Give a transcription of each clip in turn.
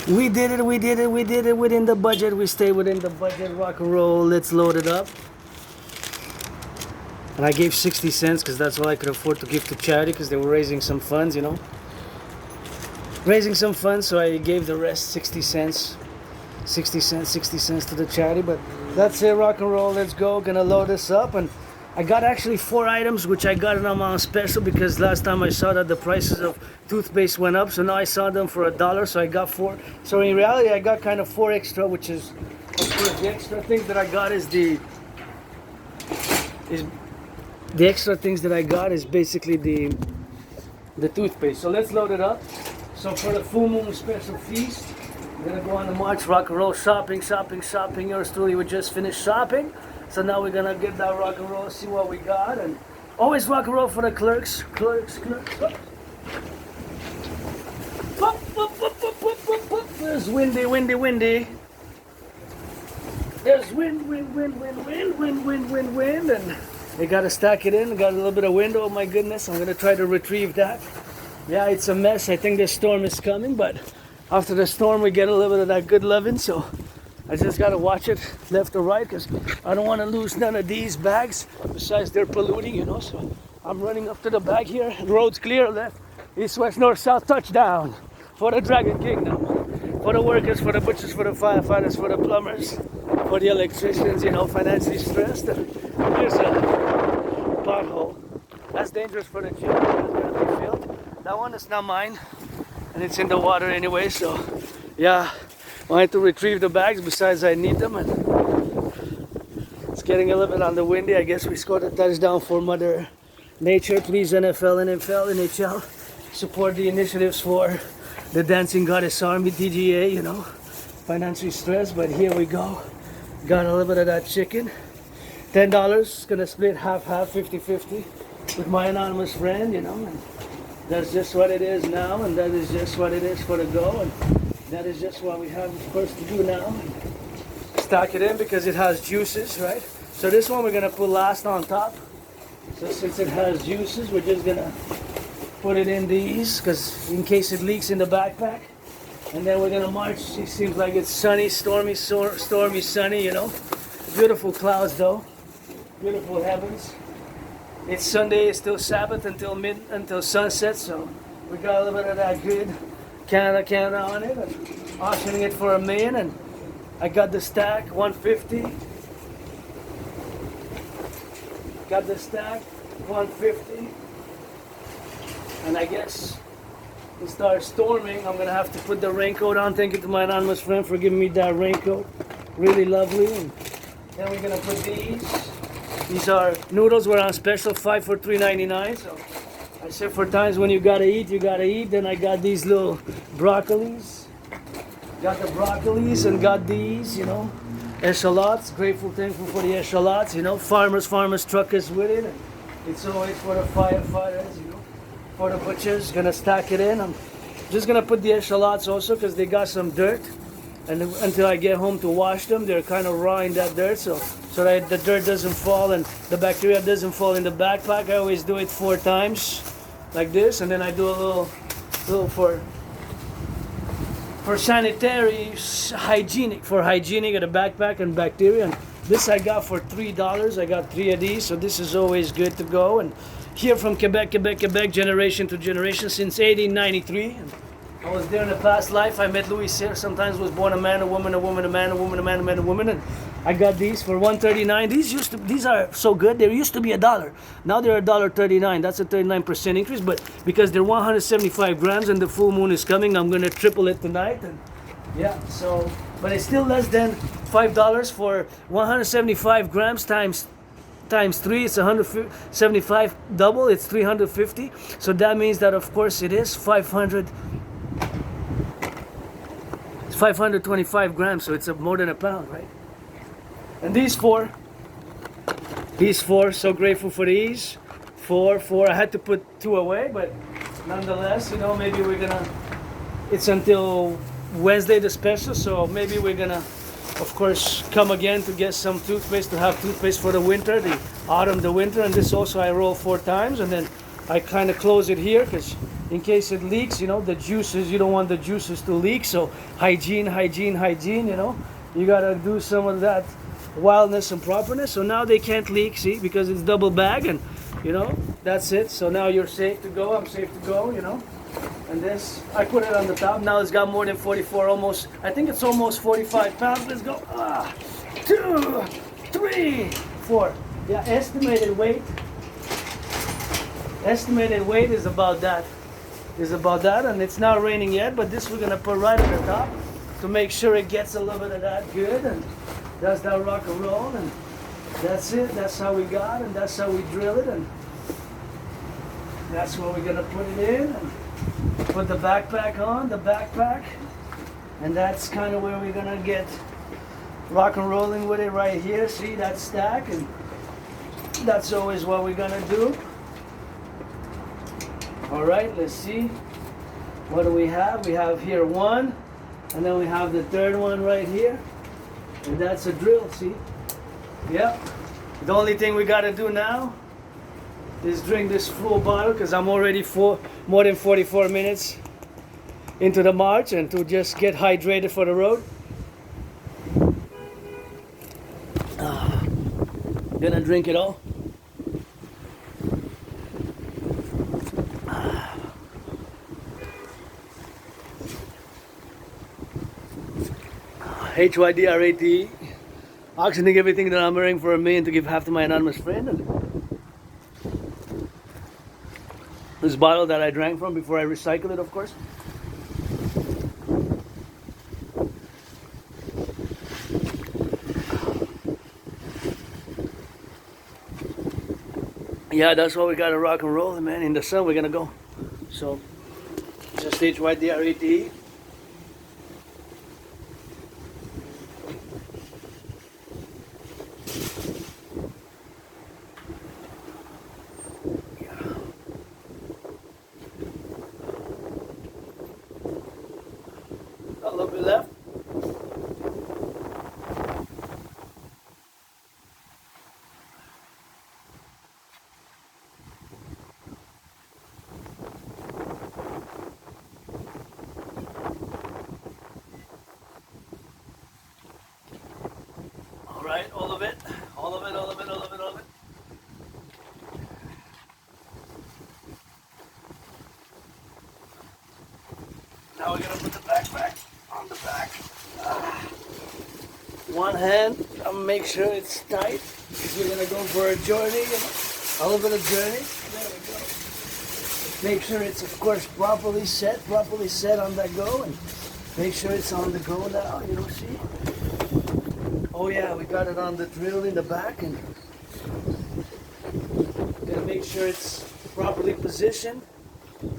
We did it, we did it, we did it within the budget. We stayed within the budget. Rock and roll, let's load it up. And I gave 60 cents because that's all I could afford to give to charity because they were raising some funds, you know. Raising some funds, so I gave the rest 60 cents. 60 cents to the charity. But that's it, rock and roll, let's go. Gonna load this up. And I got actually 4 items, which I got them on special because last time I saw that the prices of toothpaste went up. So now I saw them for $1, so I got 4. So in reality, I got kind of 4 extra, which is, of course, the extra things that I got is the extra things that I got is basically the toothpaste. So let's load it up. So for the full moon special feast, we're gonna go on the march, rock and roll, shopping. Yours truly, we just finished shopping. So now we're gonna get that rock and roll, see what we got, and always rock and roll for the clerks. There's windy. There's wind, and they gotta stack it in. Got a little bit of wind. Oh my goodness, I'm gonna try to retrieve that. Yeah, it's a mess. I think the storm is coming, but after the storm we get a little bit of that good loving, so I just gotta watch it left or right because I don't want to lose none of these bags. Besides, they're polluting, you know. So I'm running up to the bag here. Road's clear. Left, east, west, north, south. Touchdown for the Dragon Kingdom. For the workers, for the butchers, for the firefighters, for the plumbers, for the electricians, you know, financially stressed. Here's a pothole. That's dangerous for the children. That's gonna be filled. That one is not mine, and it's in the water anyway. So, yeah. Wanted to retrieve the bags, besides I need them, and it's getting a little bit on the windy. I guess we scored a touchdown for Mother Nature. Please, NFL and NHL, support the initiatives for the Dancing Goddess Army, DGA, you know, financially stressed, but here we go. Got a little bit of that chicken. $10, gonna split half, 50-50 with my anonymous friend, you know, and that's just what it is now, and that is just what it is for the go, and that is just what we have, of course, to do now. Stack it in because it has juices, right? So this one we're gonna put last on top. So since it has juices, we're just gonna put it in these because in case it leaks in the backpack. And then we're gonna march. It seems like it's sunny, stormy, sunny, you know. Beautiful clouds though. Beautiful heavens. It's Sunday, it's still Sabbath until sunset, so we got a little bit of that good Canada on it, and auctioning it for $1 million, and I got the stack 150. Got the stack 150, and I guess it starts storming. I'm gonna have to put the raincoat on. Thank you to my anonymous friend for giving me that raincoat. Really lovely. And then we're gonna put these. These are noodles. Were on special, 5 for $3.99. So I said for times when you gotta eat, you gotta eat. Then I got these little broccolis. Got the broccolis and got these, you know, echalots. Grateful, thankful for the echalots, you know. Farmers, truckers with it. And it's always for the firefighters, you know. For the butchers, gonna stack it in. I'm just gonna put the echalots also because they got some dirt. And until I get home to wash them, they're kind of raw in that dirt, so that the dirt doesn't fall and the bacteria doesn't fall in the backpack. I always do it 4 times, like this, and then I do a little for sanitary, hygienic of the backpack and bacteria. And this I got for $3. I got 3 of these, so this is always good to go. And here from Quebec, generation to generation since 1893. I was there in a past life. I met Louis Cyr. Sometimes was born a man, a woman, a woman, a man, a woman, a man, a man, a woman. And I got these for $1.39. These are so good. They used to be $1. Now they're $1.39. That's a 39% increase. But because they're 175 grams and the full moon is coming, I'm gonna triple it tonight. And yeah, so but it's still less than $5 for 175 grams times 3. It's 175 double. It's 350. So that means that of course it is 525 grams, so it's more than a pound, right? And these four, so grateful for these. 4. I had to put 2 away, but nonetheless, you know, maybe we're gonna, it's until Wednesday the special, so maybe we're gonna, of course, come again to get some toothpaste, to have toothpaste for the winter, the autumn, the winter. And this also I roll 4 times, and then I kind of close it here because in case it leaks, you know, the juices, you don't want the juices to leak. So hygiene, you know, you gotta do some of that wildness and properness. So now they can't leak, see, because it's double bag, and you know, that's it. So now you're safe to go, I'm safe to go, you know. And this, I put it on the top. Now it's got more than 44, almost, I think it's almost 45 pounds. Let's go. 2, 3, 4. Yeah, estimated weight is about that. And it's not raining yet, but this we're gonna put right at the top to make sure it gets a little bit of that good, and that's that rock and roll, and that's it. That's how we got, and that's how we drill it, and that's where we're gonna put it in, and put the backpack on, and that's kind of where we're gonna get rock and rolling with it right here. See that stack, and that's always what we're gonna do. All right, let's see. What do we have? We have here one, and then we have the third one right here, and that's a drill. See? Yep. The only thing we gotta do now is drink this full bottle, because I'm already more than 44 minutes into the march, and to just get hydrated for the road. Gonna drink it all. HYDRATE. Auctioning everything that I'm wearing for $1 million to give half to my anonymous friend. And this bottle that I drank from before I recycled it, of course. Yeah, that's why we gotta rock and roll, man. In the sun, we're gonna go. So, just HYDRATE. A little bit left. All right, all of it. Now we're gonna put the backpack on the back. One hand, make sure it's tight. If you're gonna go for a journey, you know, a little bit of journey. There we go. Make sure it's, of course, properly set on that go, and make sure it's on the go now. You know, see? Oh yeah, we got it on the drill in the back, and gotta make sure it's properly positioned.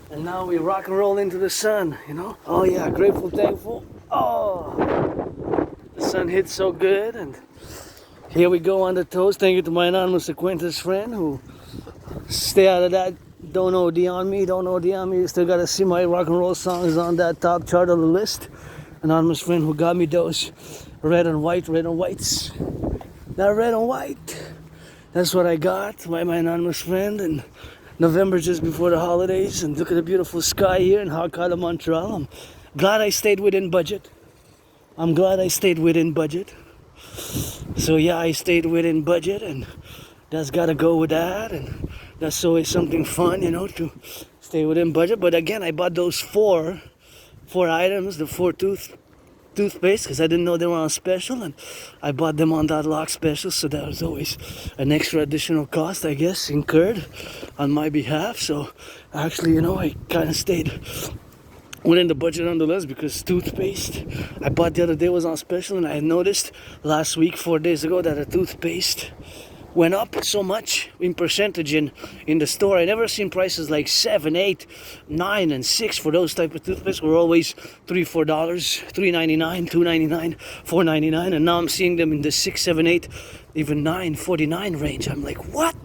And now we rock and roll into the sun, you know? Oh yeah, grateful, thankful. Oh, the sun hits so good, and here we go on the toast. Thank you to my anonymous acquaintance friend who stay out of that. Don't OD on me. You still gotta see my rock and roll songs on that top chart of the list. Anonymous friend who got me those red and whites. Not red and white. That's what I got by my anonymous friend. And November, just before the holidays, and look at the beautiful sky here in Hakata, Montreal. I'm glad I stayed within budget. So yeah, I stayed within budget, and that's gotta go with that, and that's always something fun, you know, to stay within budget. But again, I bought those four items, the 4 toothpaste, because I didn't know they were on special, and I bought them on that lock special, so that was always an extra additional cost, I guess, incurred on my behalf. So actually, you know, I kind of stayed within the budget nonetheless, because toothpaste I bought the other day was on special, and I noticed last week, 4 days ago, that a toothpaste went up so much in percentage in the store. I never seen prices like 7, 8, 9, and 6 for those type of toothpaste. We're always $3, $4, $3.99, $2.99, $4.99, and now I'm seeing them in the 6, 7, 8, even $9.49 range. I'm like, what?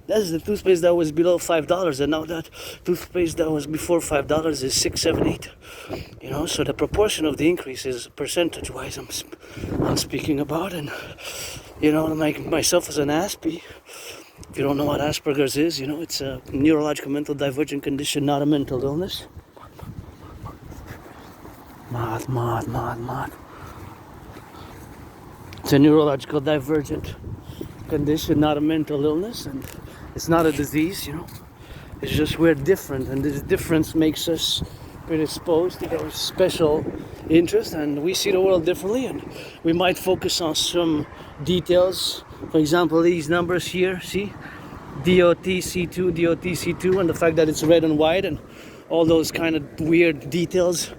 That's the toothpaste that was below $5, and now that toothpaste that was before $5 is 6, 7, 8. You know, so the proportion of the increase is percentage-wise I'm speaking about, and you know, like myself as an N.A.C.W.P, If you don't know what Asperger's is, you know, it's a neurological mental divergent condition, not a mental illness. Mod. It's a neurological divergent condition, not a mental illness, and it's not a disease, you know. It's just we're different, and this difference makes us predisposed to those special interests, and we see the world differently, and we might focus on some details. For example, these numbers here, see? DOTC2, DOTC2, and the fact that it's red and white, and all those kind of weird details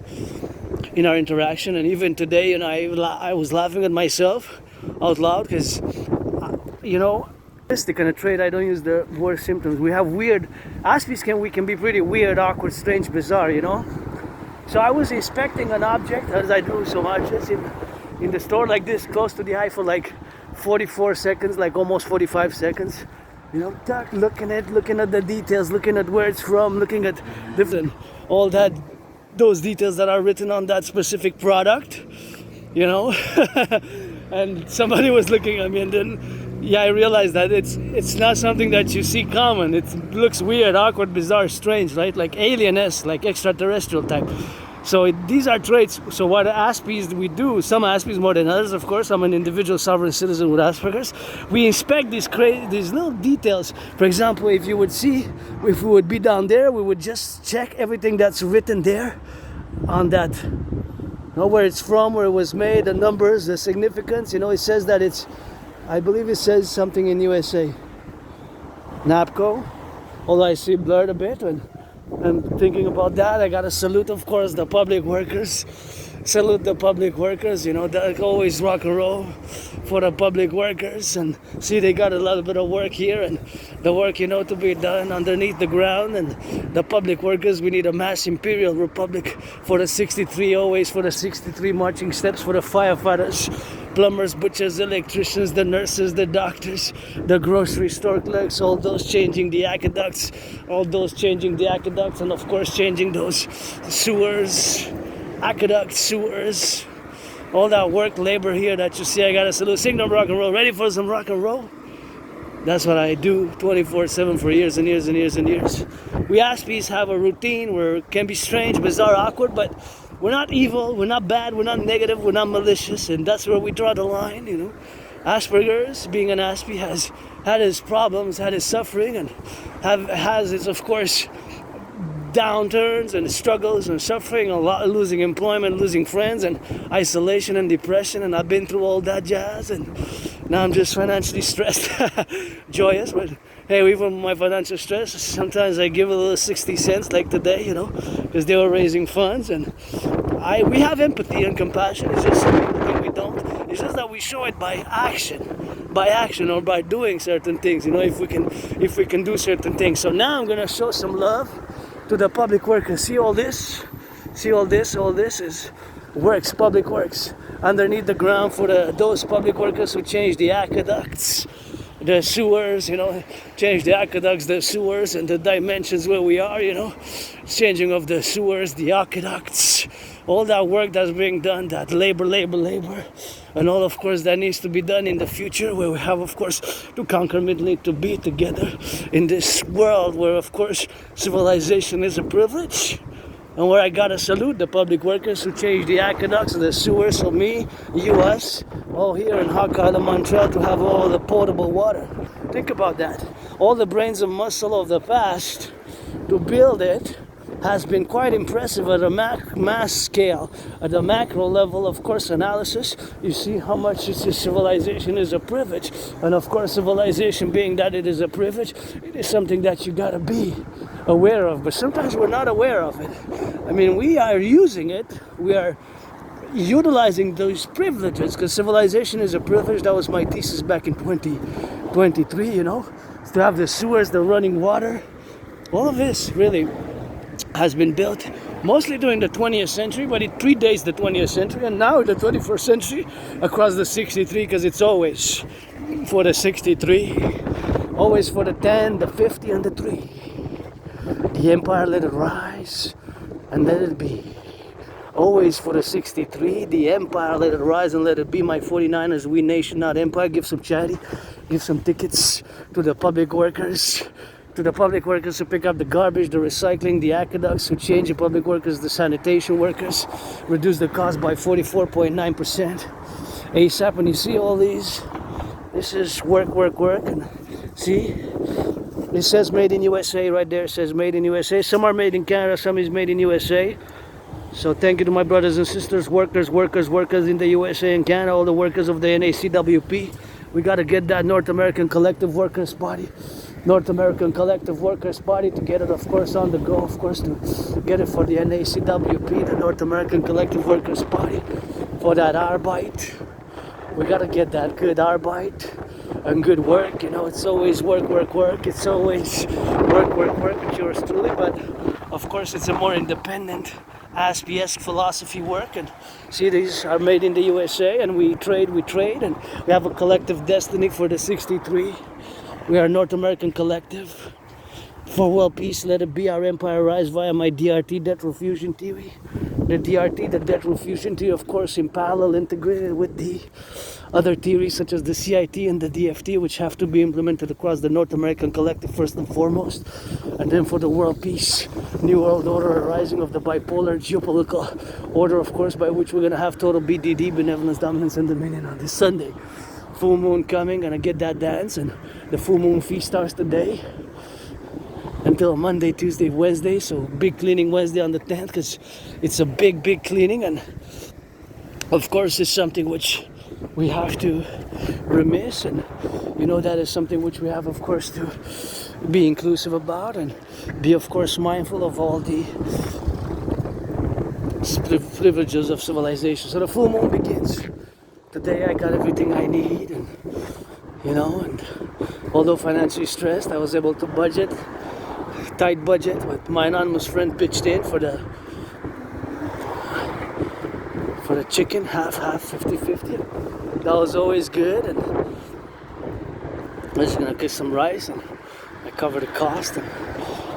in our interaction. And even today, you know, I was laughing at myself out loud because, you know, this kind of trait, I don't use the word symptoms. We have weird, Aspies we can be pretty weird, awkward, strange, bizarre, you know. So I was inspecting an object, as I do so much, in the store like this, close to the eye for like 44 seconds, like almost 45 seconds. You know, looking at the details, looking at where it's from, looking at different, all that, those details that are written on that specific product, you know. And somebody was looking at me, and then, yeah, I realized that it's not something that you see common. It looks weird, awkward, bizarre, strange, right? Like alien-esque, like extraterrestrial type. So these are traits. So what Aspies we do, some Aspies more than others, of course. I'm an individual sovereign citizen with Asperger's. We inspect these little details. For example, if you would see, if we would be down there, we would just check everything that's written there on that, you know, where it's from, where it was made, the numbers, the significance. You know, it says that it's, I believe it says something in USA. N.A.C.W.P, although I see blurred a bit. And thinking about that, I gotta salute, of course, the public workers. Salute the public workers, you know, that always rock and roll for the public workers. And see, they got a little bit of work here, and the work, you know, to be done underneath the ground. And the public workers, we need a mass imperial republic for the 63, always for the 63 marching steps, for the firefighters, plumbers, butchers, electricians, the nurses, the doctors, the grocery store clerks, all those changing the aqueducts, and of course changing those sewers, aqueducts, sewers, all that work, labor here that you see. I gotta salute. Signal rock and roll. Ready for some rock and roll? That's what I do 24/7 for years and years and years and years. We Aspies have a routine where it can be strange, bizarre, awkward, but we're not evil, we're not bad, we're not negative, we're not malicious, and that's where we draw the line, you know. Asperger's, being an Aspie, has had his problems, had his suffering, and has its, of course, downturns and struggles and suffering, a lot, losing employment, losing friends, and isolation and depression, and I've been through all that jazz, and now I'm just financially stressed. Joyous, but hey, even with my financial stress, sometimes I give a little 60 cents, like today, you know, because they were raising funds, and we have empathy and compassion. It's just something that we don't. It's just that we show it by action or by doing certain things, you know, if we can do certain things. So now I'm gonna show some love to the public workers. See all this? See all this? All this is works, public works. Underneath the ground for those public workers who change the aqueducts, the sewers, you know, change the aqueducts, the sewers, and the dimensions where we are, you know, changing of the sewers, the aqueducts, all that work that's being done, that labor, and all, of course, that needs to be done in the future, where we have, of course, to concomitantly to be together in this world where, of course, civilization is a privilege, and where I gotta salute the public workers who change the aqueducts and the sewers, so me, you, us, all here in Hakka, Montreal, to have all the potable water. Think about that. All the brains and muscle of the past to build it has been quite impressive at a mass scale. At the macro level, of course, analysis, you see how much civilization is a privilege. And of course, civilization, being that it is a privilege, it is something that you gotta be aware of. But sometimes we're not aware of it. I mean, we are using it. We are utilizing those privileges, because civilization is a privilege. That was my thesis back in 2023, you know, to have the sewers, the running water. All of this really has been built mostly during the 20th century, but it predates the 20th century, and now in the 21st century across the 63, because it's always for the 63, always for the 10, the 50, and the 3. The empire, let it rise and let it be. always for the 63, the empire, let it rise and let it be. My 49ers, we nation, not empire. Give some charity, give some tickets to the public workers. To the public workers who pick up the garbage, the recycling, the aqueducts, who change the public workers, the sanitation workers, reduce the cost by 44.9%. ASAP, when you see all these, this is work, work, work. And see, it says made in USA right there. It says made in USA. Some are made in Canada, some is made in USA. So thank you to my brothers and sisters, workers in the USA and Canada, all the workers of the N.A.C.W.P. We got to get that North American Collective Workers Party. North American Collective Workers Party to get it, of course, on the go, of course, to get it for the N.A.C.W.P, the North American Collective Workers Party, for that Arbeit. We gotta get that good Arbeit and good work. You know, it's always work, work, work. It's always work, work, work with yours truly, but of course, it's a more independent ASP-esque philosophy work. And see, these are made in the USA, and we trade, and we have a collective destiny for the 63. We are a North American collective. For world peace, let it be, our empire rise via my DRT, debt refusion theory. The DRT, the debt refusion theory, of course, in parallel, integrated with the other theories such as the CIT and the DFT, which have to be implemented across the North American collective first and foremost. And then for the world peace, new world order, arising of the bipolar geopolitical order, of course, by which we're going to have total BDD, benevolence, dominance, and dominion on this Sunday. Full moon coming, gonna get that dance, and the full moon feast starts today until Monday, Tuesday, Wednesday. So big cleaning Wednesday on the 10th, because it's a big cleaning, and of course it's something which we have to remiss, and you know, that is something which we have, of course, to be inclusive about and be, of course, mindful of all the privileges of civilization. So the full moon begins. Today I got everything I need, and you know, and although financially stressed, I was able to budget, tight budget, but my anonymous friend pitched in for the chicken, half, 50-50. That was always good, and I'm just gonna get some rice, and I cover the cost, and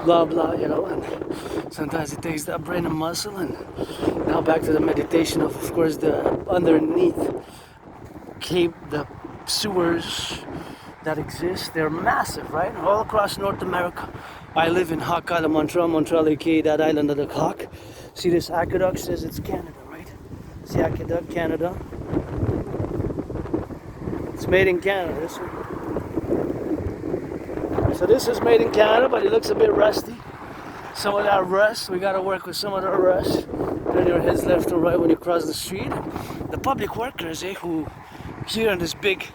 blah blah, you know, and sometimes it takes that brain and muscle. And now back to the meditation of course, the underneath Cape, the sewers that exist. They're massive, right? All across North America. I live in Hawk Island, Montreal, aka that island of the cock. See, this aqueduct says it's Canada, right? See, aqueduct, Canada. It's made in Canada, this one. So this is made in Canada, but it looks a bit rusty. Some of that rust, we gotta work with some of that rust. Turn your heads left or right when you cross the street. The public workers, who here in this big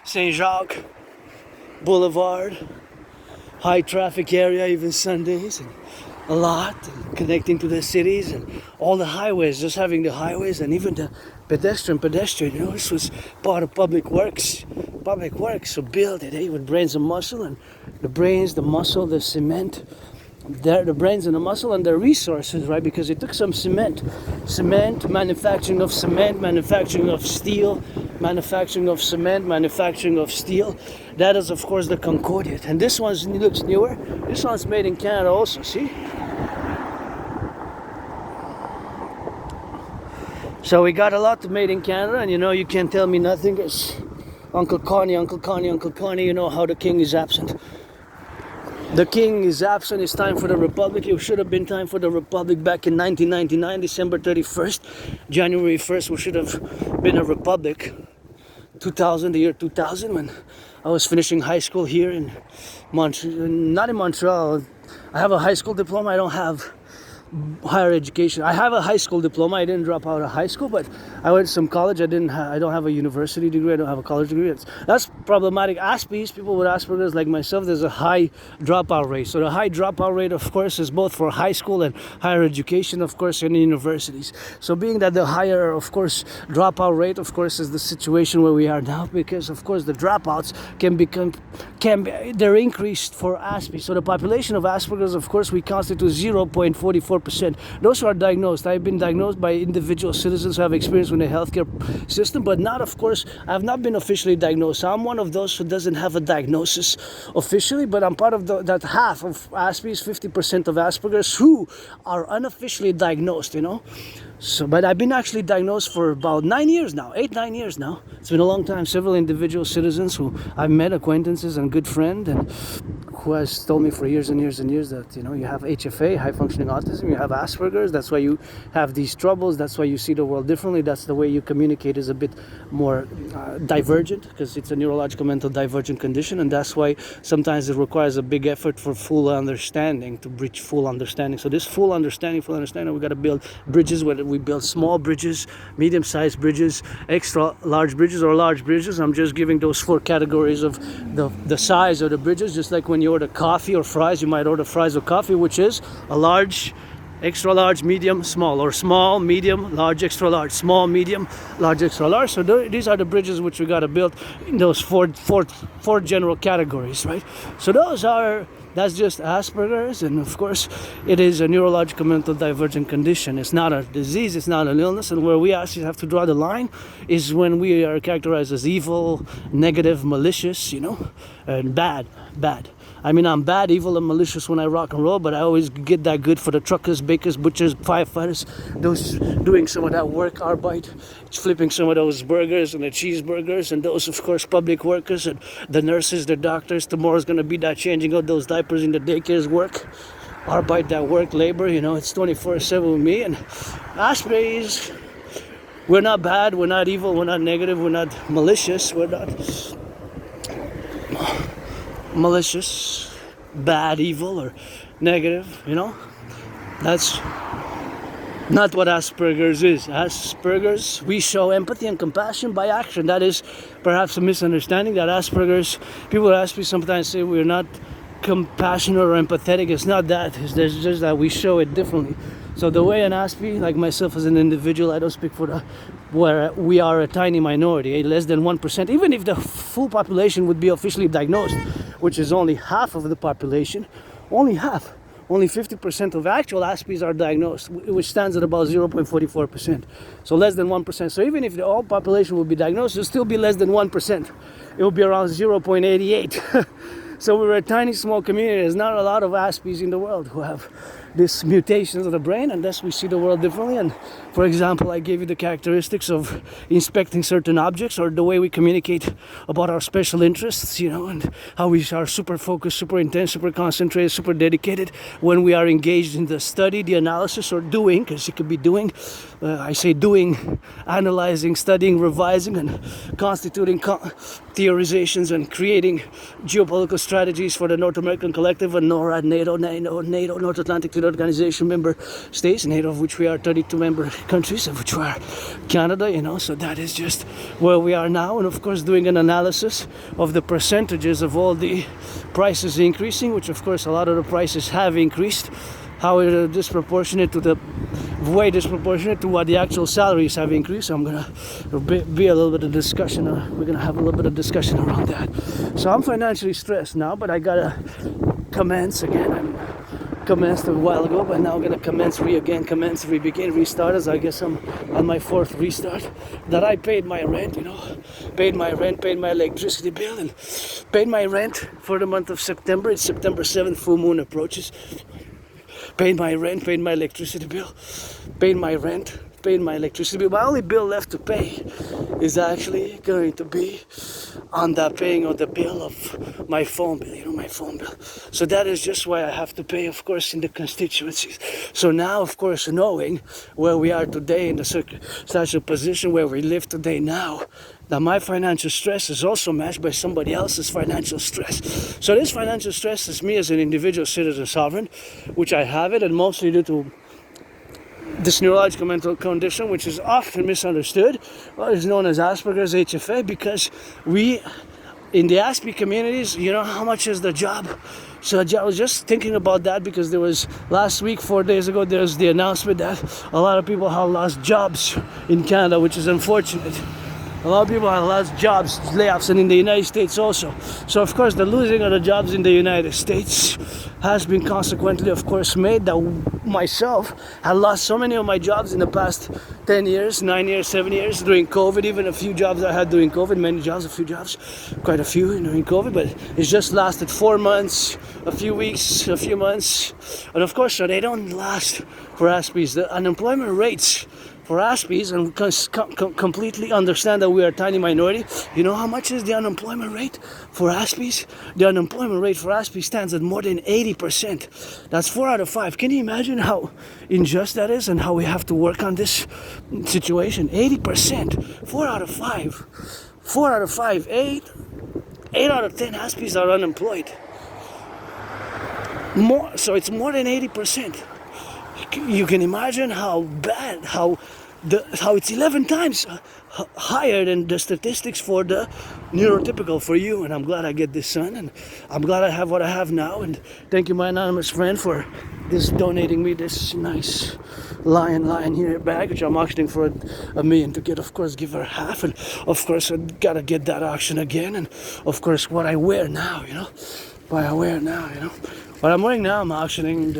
Saint Jacques Boulevard, high traffic area, even Sundays, and a lot, and connecting to the cities and all the highways, just having the highways, and even the pedestrian, you know, this was part of public works, so build it, with brains and muscle, and the brains, the muscle, the cement, the brains and the muscle and the resources, right? Because it took some cement, manufacturing of cement, manufacturing of steel, manufacturing of cement, manufacturing of steel. That is, of course, the Concordiate. And this one looks newer. This one's made in Canada also, see? So we got a lot made in Canada, and you know, you can't tell me nothing. It's Uncle Connie, you know how the king is absent. The king is absent. It's time for the Republic. It should have been time for the Republic back in 1999, December 31st, January 1st. We should have been a Republic. 2000, the year 2000, when I was finishing high school here in Montreal, not in Montreal. I have a high school diploma. I don't have higher education. I have a high school diploma. I didn't drop out of high school, but I went to some college. I don't have a university degree. I don't have a college degree. That's problematic. Aspies, people with Asperger's like myself, there's a high dropout rate. So the high dropout rate, of course, is both for high school and higher education, of course, in universities. So being that the higher, of course, dropout rate, of course, is the situation where we are now, because, of course, the dropouts they're increased for Aspies. So the population of Asperger's, of course, we constitute 0.44% 24%. Those who are diagnosed, I've been diagnosed by individual citizens who have experience with the healthcare system, but not, of course, I've not been officially diagnosed. I'm one of those who doesn't have a diagnosis officially, but I'm part of that half of Aspies, 50% of Asperger's who are unofficially diagnosed, you know. So, but I've been actually diagnosed for about 9 years now, 8-9 years now. It's been a long time. Several individual citizens who I've met, acquaintances and good friend, and who has told me for years and years and years that, you know, you have HFA, high functioning autism, you have Asperger's, that's why you have these troubles, that's why you see the world differently, that's the way you communicate is a bit more divergent, because it's a neurological mental divergent condition, and that's why sometimes it requires a big effort for full understanding, to reach full understanding. So this full understanding, we got to build bridges, whether we build small bridges, medium-sized bridges, extra large bridges, or large bridges. I'm just giving those 4 categories of the size of the bridges, just like when you order coffee or fries, you might order fries or coffee, which is a large, extra large, medium, small, or small, medium, large, extra large, small, medium, large, extra large. So these are the bridges which we got to build in those four general categories, right? So that's just Asperger's, and of course it is a neurological mental divergent condition. It's not a disease, it's not an illness, and where we actually have to draw the line is when we are characterized as evil, negative, malicious, you know, and bad. I mean, I'm bad, evil, and malicious when I rock and roll, but I always get that good for the truckers, bakers, butchers, firefighters, those doing some of that work, arbeit, flipping some of those burgers and the cheeseburgers, and those, of course, public workers, and the nurses, the doctors. Tomorrow's going to be that changing out those diapers in the daycares work, arbeit, that work, labor, you know, it's 24/7 with me. And Asperger's, we're not bad, we're not evil, we're not negative, we're not malicious, we're not malicious, bad, evil, or negative, you know. That's not what Asperger's is. Asperger's, we show empathy and compassion by action. That is perhaps a misunderstanding, that Asperger's, people ask me sometimes, say we're not compassionate or empathetic. It's not that, it's just that we show it differently. So the way an Aspie, like myself as an individual, I don't speak for where we are a tiny minority, less than 1%, even if the full population would be officially diagnosed, which is only half of the population, only 50% of actual Aspies are diagnosed, which stands at about 0.44%. So less than 1%. So even if the whole population would be diagnosed, it would still be less than 1%. It would be around 0.88. So we're a tiny, small community. There's not a lot of Aspies in the world who have these mutations of the brain, and thus we see the world differently. And for example, I gave you the characteristics of inspecting certain objects, or the way we communicate about our special interests, you know, and how we are super focused, super intense, super concentrated, super dedicated when we are engaged in the study, the analysis, or doing, because it could be doing. I say doing, analyzing, studying, revising, and constituting theorizations and creating geopolitical strategies for the North American Collective and NORAD, NATO, North Atlantic Treaty Organization member states, NATO of which we are 32 member countries, of which we are Canada, you know. So that is just where we are now, and of course doing an analysis of the percentages of all the prices increasing, which of course a lot of the prices have increased, how it is disproportionate to what the actual salaries have increased. So I'm gonna be a little bit of discussion, we're gonna have a little bit of discussion around that. So I'm financially stressed now, but I gotta commence again. I commenced a while ago, but now I'm gonna begin, restart, as I guess I'm on my 4th restart. That I paid my rent, you know, paid my electricity bill, and paid my rent for the month of September. It's September 7th, full moon approaches. Paid my rent, paid my electricity bill, paid my rent, paid my electricity bill. My only bill left to pay is actually going to be on that paying of the bill of my phone bill, you know, my phone bill. So that is just why I have to pay, of course, in the constituencies. So now, of course, knowing where we are today in the circumstantial position where we live today now, that my financial stress is also matched by somebody else's financial stress. So this financial stress is me as an individual citizen sovereign, which I have it, and mostly due to this neurological mental condition, which is often misunderstood, well, is known as Asperger's, HFA, because we, in the Aspie communities, you know how much is the job? So I was just thinking about that, because there was last week, 4 days ago, there was the announcement that a lot of people have lost jobs in Canada, which is unfortunate. A lot of people have lost jobs, layoffs, and in the United States also. So of course the losing of the jobs in the United States has been consequently, of course, made that myself had lost so many of my jobs in the past 10 years, 9 years, 7 years during COVID. Even a few jobs I had during COVID, many jobs, a few jobs, quite a few during COVID, but it's just lasted 4 months, a few weeks, a few months. And of course, so they don't last for Aspies. The unemployment rates for Aspies, and completely understand that we are a tiny minority. You know how much is the unemployment rate for Aspies? The unemployment rate for Aspies stands at more than 80%. That's 4 out of 5. Can you imagine how unjust that is and how we have to work on this situation? 80%, 4 out of 5. 4 out of 5, 8 out of 10 Aspies are unemployed. So it's more than 80%. You can imagine how bad, how it's 11 times higher than the statistics for the neurotypical for you. And I'm glad I get this son, and I'm glad I have what I have now. And thank you, my anonymous friend, for donating me this nice lion here bag, which I'm auctioning for $1 million to get. Of course, give her half, and of course I gotta get that auction again. And of course, what I wear now, what I wear now, what I'm wearing now, I'm auctioning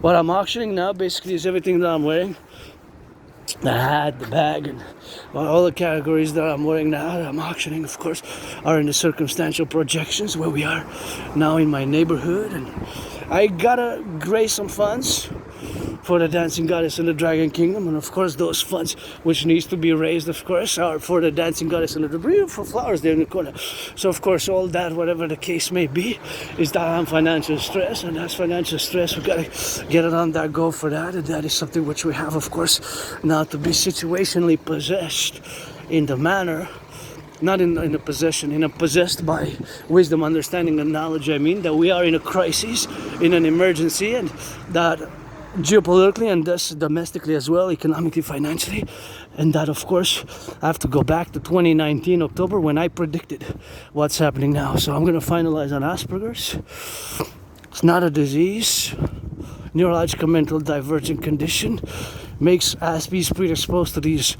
what I'm auctioning now basically is everything that I'm wearing. The hat, the bag, and all the categories that I'm wearing now that I'm auctioning, of course, are in the circumstantial projections where we are now in my neighborhood. And I gotta raise some funds for the dancing goddess in the dragon kingdom, and of course those funds which needs to be raised, of course, are for the dancing goddess and the beautiful flowers there in the corner. So of course all that, whatever the case may be, is that I'm financial stress, and that's financial stress. We gotta get it on that go for that, and that is something which we have, of course, now to be situationally possessed in the manner, not in a possession, possessed by wisdom, understanding, and knowledge. I mean that we are in a crisis, in an emergency, and that geopolitically and thus domestically as well, economically, financially, and that of course I have to go back to 2019 October when I predicted what's happening now. So I'm going to finalize on Asperger's. It's not a disease. Neurological mental divergent condition makes Aspies predisposed to these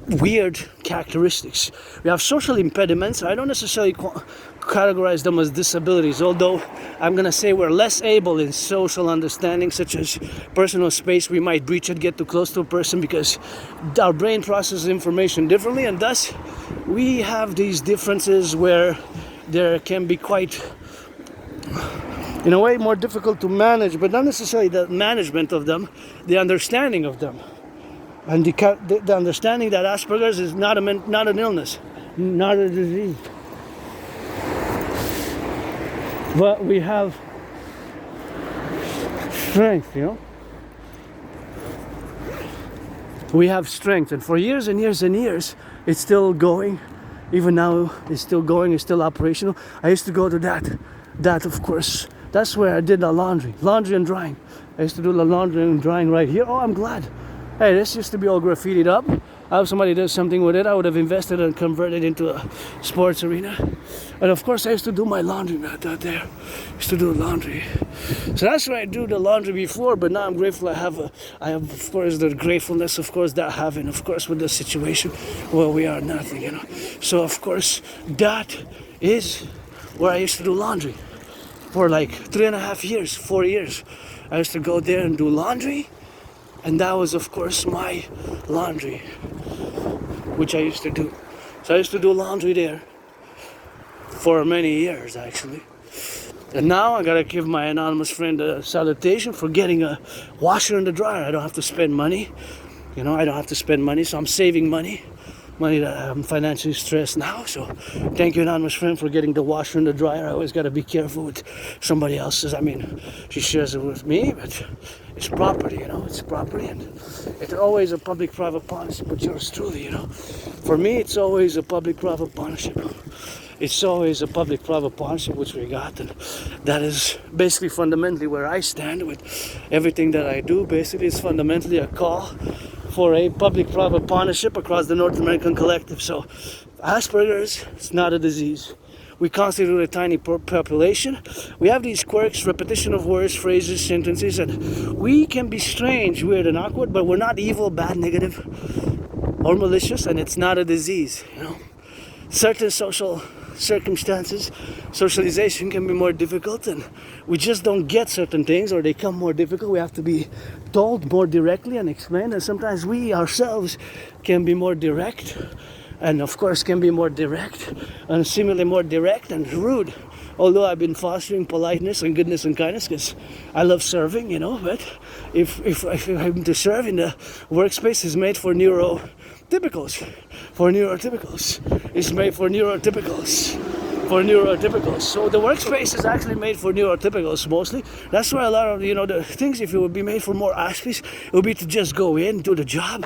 weird characteristics. We have social impediments. I don't necessarily categorize them as disabilities, although I'm gonna say we're less able in social understanding, such as personal space. We might breach it, get too close to a person, because our brain processes information differently, and thus we have these differences where there can be quite, in a way, more difficult to manage, but not necessarily the management of them, the understanding of them. And the understanding that Asperger's is not an illness, not a disease. But we have strength, We have strength, and for years and years and years, it's still going. Even now, it's still going, it's still operational. I used to go to that, of course, that's where I did the laundry and drying. I used to do the laundry and drying right here. Oh, I'm glad. Hey, this used to be all graffitied up. I hope somebody does something with it. I would have invested and converted it into a sports arena. And of course, I used to do my laundry out there. I used to do laundry. So that's where I do the laundry before, but now I'm grateful I have, of course, the gratefulness, of course, that having, of course, with the situation where we are nothing, So, of course, that is where I used to do laundry for like 3.5 years, 4 years. I used to go there and do laundry. And that was, of course, my laundry, which I used to do. So I used to do laundry there for many years, actually. And now I gotta give my anonymous friend a salutation for getting a washer and a dryer. I don't have to spend money. I don't have to spend money, so I'm saving money that I'm financially stressed now. So thank you, anonymous friend, for getting the washer and the dryer. I always gotta be careful with somebody else's. I mean, she shares it with me, but it's property, it's property, and it's always a public-private partnership with yours truly, For me, it's always a public-private partnership. It's always a public-private partnership which we got, and that is basically fundamentally where I stand with everything that I do. Basically, it's fundamentally a call for a public-private partnership across the North American collective. So Asperger's, it's not a disease. We constitute a tiny population. We have these quirks, repetition of words, phrases, sentences, and we can be strange, weird, and awkward, but we're not evil, bad, negative, or malicious, and it's not a disease, you know. Certain social circumstances, socialization can be more difficult, and we just don't get certain things, or they come more difficult. We have to be told more directly and explained, and sometimes we ourselves can be more direct, and of course can be more direct, and similarly more direct and rude. Although I've been fostering politeness and goodness and kindness because I love serving, you know, but if I'm to serve in the workspace is made for neurotypicals. It's made for neurotypicals. So the workspace is actually made for neurotypicals mostly. That's why a lot of, you know, the things, if it would be made for more Aspies, it would be to just go in, do the job.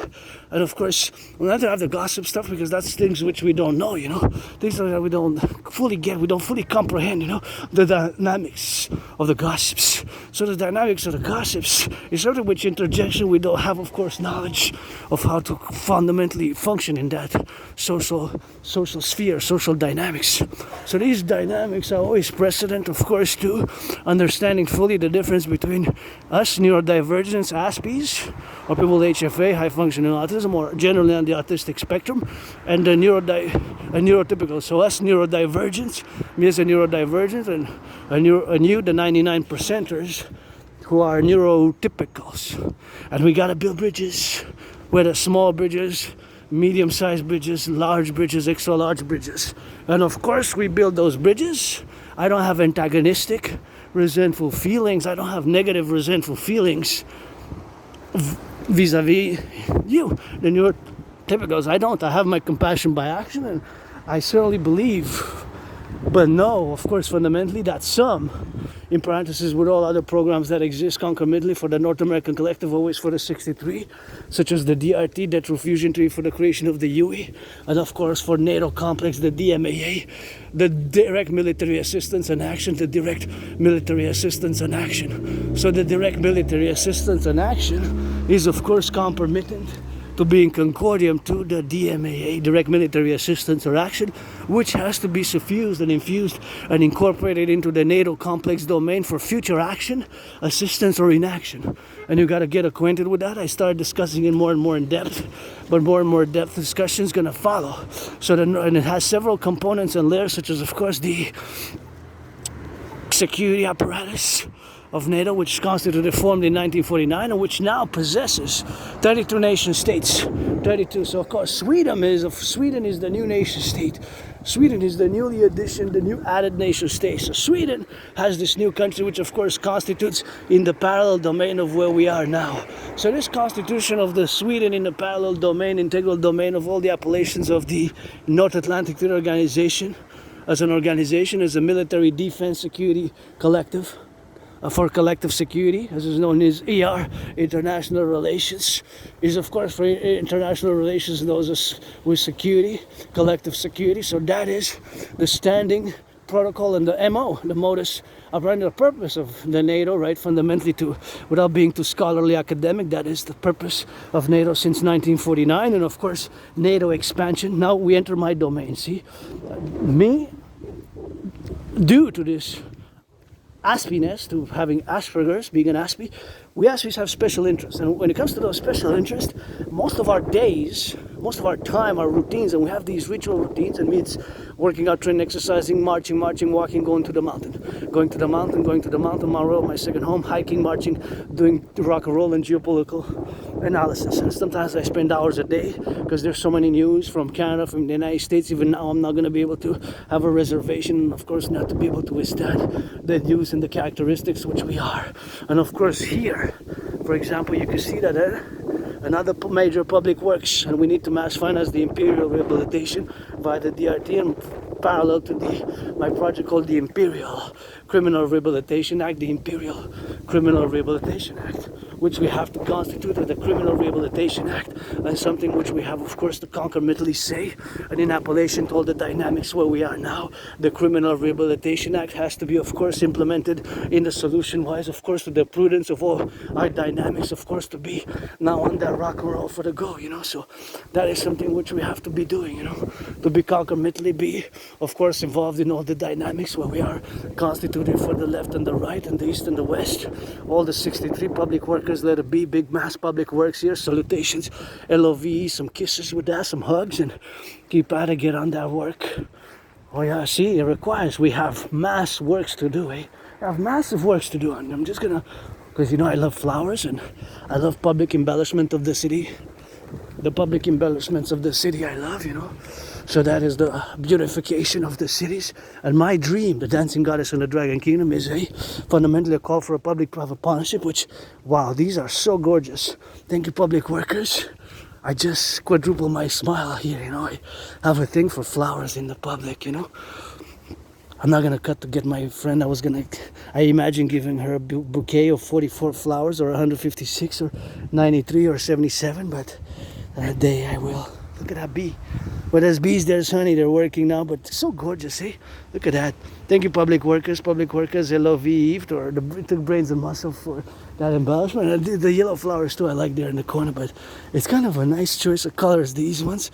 And of course, we not to have the gossip stuff because that's things which we don't know, you know. Things that we don't fully get, we don't fully comprehend, you know, the dynamics of the gossips. So the dynamics of the gossips is something which interjection we don't have, of course, knowledge of how to fundamentally function in that social sphere, social dynamics. So these dynamics are always precedent, of course, to understanding fully the difference between us, neurodivergence, Aspies, or people with HFA, high functioning autism, or generally on the autistic spectrum, and the neurotypical. So us, neurodivergence, me as a neurodivergent, and you, the 99%ers, who are neurotypicals. And we gotta build bridges, whether small bridges, medium-sized bridges, large bridges, extra large bridges. And of course we build those bridges. I don't have antagonistic, resentful feelings. I don't have negative, resentful feelings vis-a-vis you, the neurotypicals. I don't. I have my compassion by action, and I certainly believe, but no, of course, fundamentally, that some, in parentheses with all other programs that exist concomitantly for the North American Collective, always for the 63, such as the DRT, Death Row Fusion Tree, for the creation of the UE, and of course for NATO complex, the DMAA, the direct military assistance and action, the direct military assistance and action. So the direct military assistance and action is of course concomitant to being concordium to the DMAA, direct military assistance or action, which has to be suffused and infused and incorporated into the NATO complex domain for future action, assistance, or inaction. And you got to get acquainted with that. I started discussing it more and more in depth, but more and more depth discussion is going to follow. So then, and it has several components and layers, such as, of course, the security apparatus of NATO, which constituted formed in 1949 and which now possesses 32 nation states. 32. So of course Sweden is the new nation state. Sweden is the newly addition, the new added nation state. So Sweden has this new country, which of course constitutes in the parallel domain of where we are now. So this constitution of the Sweden in the parallel domain, integral domain of all the appellations of the North Atlantic Treaty Organization, as an organization, as a military defense security collective, for collective security, as is known as ER, international relations, is of course for international relations those as with security, collective security. So that is the standing protocol and the MO, the modus operandi, the purpose of the NATO, right? Fundamentally, to, without being too scholarly academic, that is the purpose of NATO since 1949, and of course NATO expansion. Now we enter my domain. See, me, due to this Aspiness, to having Asperger's, being an Aspie, we Aspies have special interests. And when it comes to those special interests, most of our days, most of our time, our routines, and we have these ritual routines, and it's working out, training, exercising, marching, walking, going to the mountain, my second home, hiking, marching, doing rock-and-roll and geopolitical analysis. And sometimes I spend hours a day because there's so many news from Canada, from the United States. Even now I'm not going to be able to have a reservation, of course not to be able to withstand the news and the characteristics which we are. And of course here, for example, you can see that another major public works, and we need to mass finance the Imperial rehabilitation via the DRT, and parallel to my project called the Imperial Criminal Rehabilitation Act, the Imperial Criminal Rehabilitation Act, which we have to constitute with the Criminal Rehabilitation Act, and something which we have, of course, to concurrently say. And in appellation to all the dynamics where we are now, the Criminal Rehabilitation Act has to be, of course, implemented in the solution-wise, of course, with the prudence of all our dynamics, of course, to be now on that rock and roll for the go, you know. So that is something which we have to be doing, you know, to be concurrently be, of course, involved in all the dynamics where we are constituted for the left and the right and the east and the west. All the 63 public workers, let it be, big mass public works here, salutations, LOVE, some kisses with that, some hugs, and keep at it, get on that work. Oh yeah, see, it requires, we have mass works to do, eh? We have massive works to do, and I'm just gonna, because you know I love flowers and I love public embellishment of the city. The public embellishments of the city I love, you know. So that is the beautification of the cities. And my dream, the dancing goddess in the Dragon Kingdom, is fundamentally a call for a public-private partnership, which, wow, these are so gorgeous. Thank you, public workers. I just quadruple my smile here, you know. I have a thing for flowers in the public, you know. I'm not gonna cut to get my friend. I imagine giving her a bouquet of 44 flowers, or 156, or 93, or 77, but that day I will. Look at that bee. But there's bees, there's honey, they're working now, but it's so gorgeous, eh? Look at that. Thank you, public workers, LOVE, or it took brains and muscle for that embellishment. And the yellow flowers too, I like there in the corner, but it's kind of a nice choice of colors, these ones.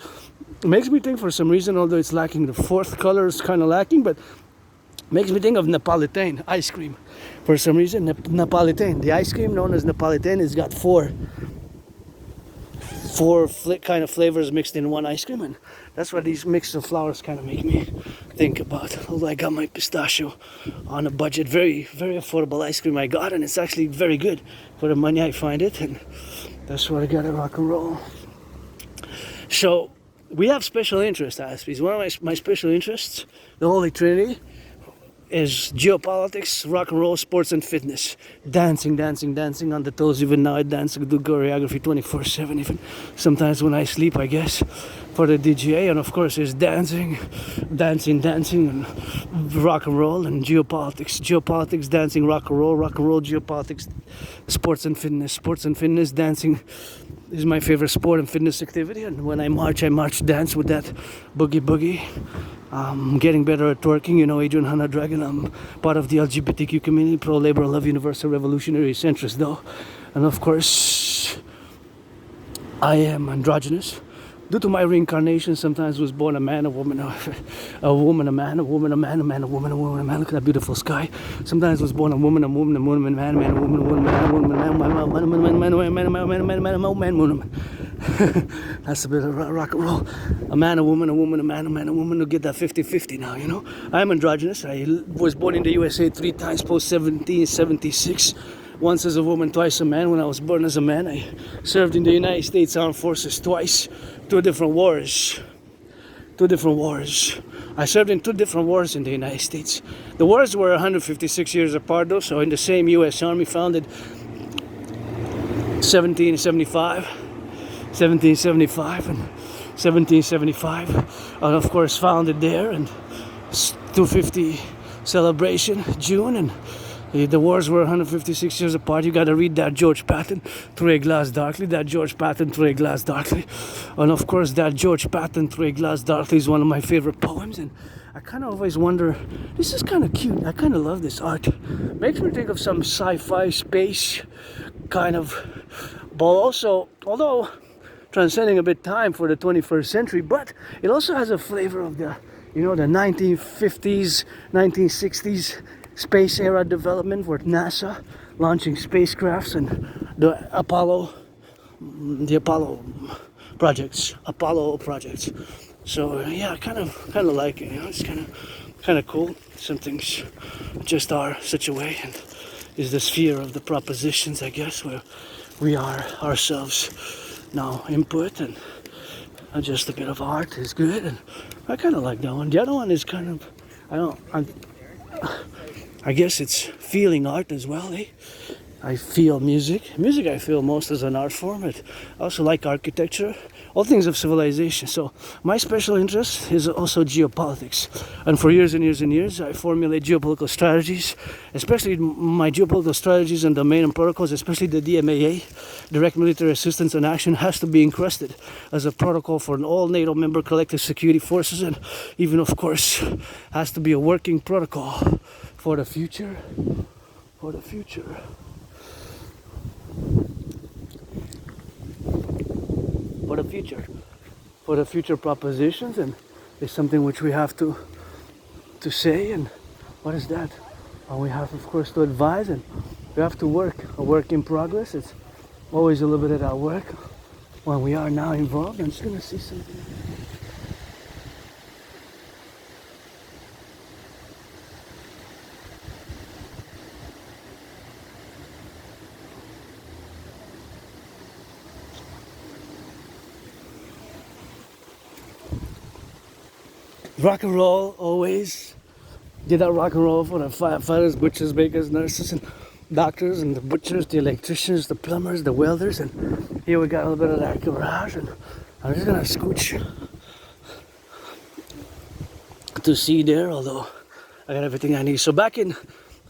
It makes me think for some reason, although it's lacking, the fourth color is kind of lacking, but makes me think of Napolitan ice cream. For some reason, Napolitan, the ice cream known as Napolitan, has got four kind of flavors mixed in one ice cream, and that's what these mix of flowers kind of make me think about. Although I got my pistachio on a budget, very, very affordable ice cream I got, and it's actually very good for the money I find it, and that's what I got at Rock and Roll. So we have special interests, Aspies. One of my special interests, the Holy Trinity, is geopolitics, rock and roll, sports and fitness. Dancing on the toes. Even now I dance, I do choreography 24/7, even sometimes when I sleep, I guess, for the DGA. And of course there's dancing, and rock and roll, and geopolitics, dancing, rock and roll, geopolitics, sports and fitness. Dancing is my favorite sport and fitness activity, and when I march dance with that boogie. I'm getting better at twerking, you know, Adrian Hanna Dragon. I'm part of the LGBTQ community, pro-labor, love, universal, revolutionary, centrist though. And of course, I am androgynous. Due to my reincarnation, sometimes was born a man, a woman, a woman, a man, a woman, a man, a man, a woman, a woman, a man. Look at that beautiful sky. Sometimes was born a woman, a woman, a woman, man, man, a woman, a woman, man, a woman, man. That's a bit of rock and roll. A man, a woman, a woman, a man, a man, a woman. To get that 50-50 now, you know. I'm androgynous. I was born in the USA 3 times post 1776. Once as a woman, twice a man. When I was born as a man, I served in the United States Armed Forces twice. 2 different wars. I served in 2 different wars in the United States. The wars were 156 years apart though, so in the same US Army, founded 1775 and 1775, and of course founded there, and 250 celebration June, and the wars were 156 years apart. You got to read that George Patton, Through a Glass Darkly. And of course that George Patton, Through a Glass Darkly is one of my favorite poems, and I kind of always wonder, this is kind of cute. I kind of love this art. Makes me think of some sci-fi space kind of, but also, although transcending a bit time for the 21st century, but it also has a flavor of the, you know, the 1950s, 1960s space era development, with NASA launching spacecrafts and the Apollo projects. So yeah, I kind of like it. You know, it's kind of cool. Some things just are such a way, and is the sphere of the propositions, I guess, where we are ourselves now input, and just a bit of art is good, and I kind of like that one. The other one is kind of, I guess it's feeling art as well, eh? I feel music. Music I feel most as an art form. I also like architecture, all things of civilization. So my special interest is also geopolitics. And for years and years and years, I formulate geopolitical strategies, especially my geopolitical strategies and domain and protocols, especially the DMAA, Direct Military Assistance and Action, has to be encrusted as a protocol for all NATO member collective security forces, and even, of course, has to be a working protocol for the future. For the future. For the future propositions, and it's something which we have to say. And what is that? We have, of course, to advise, and we have to work. A work in progress. It's always a little bit of that work when we are now involved. I'm just gonna see something. Rock and roll, always. Did that rock and roll for the firefighters, butchers, bakers, nurses, and doctors, and the butchers, the electricians, the plumbers, the welders. And here we got a little bit of that garage, and I'm just gonna scooch to see there, although I got everything I need. So I'm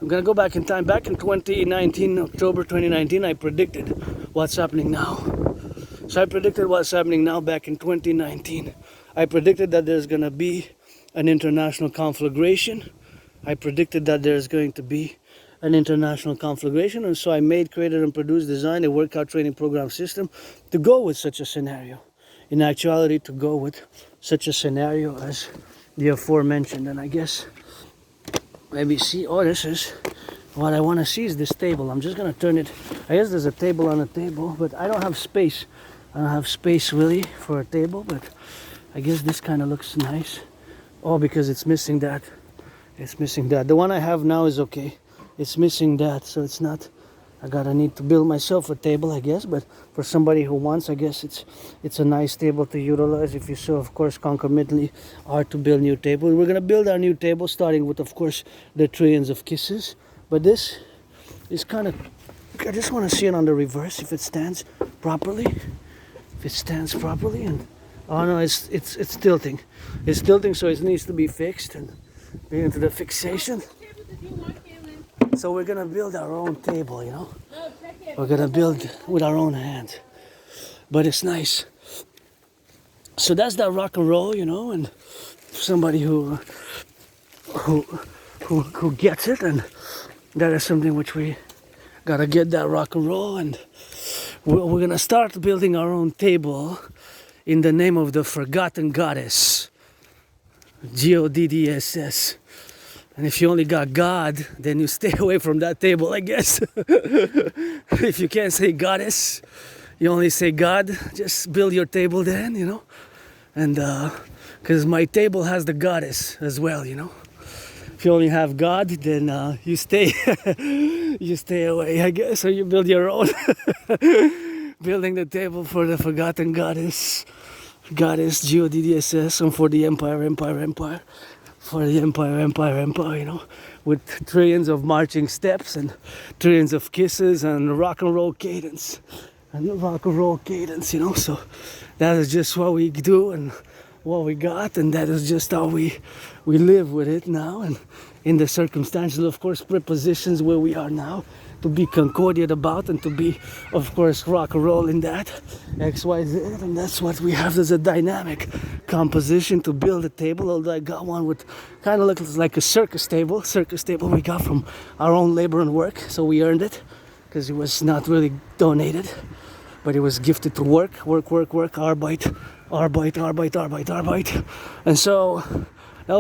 gonna go back in time. Back in 2019, October 2019, I predicted what's happening now. So I predicted what's happening now back in 2019. I predicted that there's gonna be an international conflagration. I predicted that there's going to be an international conflagration, and so I made, created, and produced, designed a workout training program system to go with such a scenario. In actuality, to go with such a scenario as the aforementioned. And I guess maybe see, oh, this is what I want to see is this table. I'm just gonna turn it. I guess there's a table on the table, but I don't have space. I don't have space really for a table, but I guess this kind of looks nice. Oh, because it's missing that. It's missing that. The one I have now is okay. It's missing that, so it's not. I gotta need to build myself a table, I guess. But for somebody who wants, I guess it's a nice table to utilize. If you so, of course, concomitantly are to build new table. We're gonna build our new table, starting with, of course, the trillions of kisses. But this is kind of. I just want to see it on the reverse if it stands properly. If it stands properly, and oh no, it's tilting. It's tilting, so it needs to be fixed and be into the fixation. So we're gonna build our own table, you know. We're gonna build with our own hands, but it's nice. So that's that rock and roll, you know, and somebody who gets it, and that is something which we gotta get, that rock and roll, and we're gonna start building our own table in the name of the forgotten goddess, GODDSS. And if you only got God, then you stay away from that table, I guess. If you can't say goddess, you only say God, just build your table then, you know. And because my table has the goddess as well, you know. If you only have God, then you stay you stay away, I guess, or you build your own. Building the table for the forgotten goddess, GODDSS, and for the empire, for the empire, you know, with trillions of marching steps and trillions of kisses and rock and roll cadence, you know. So that is just what we do and what we got, and that is just how we live with it now, and in the circumstantial, of course, prepositions where we are now, to be concordiate about, and to be, of course, rock and roll in that XYZ, and that's what we have as a dynamic composition to build a table. Although I got one with kind of looks like a circus table we got from our own labor and work, so we earned it because it was not really donated, but it was gifted to work, Arbeit, and so that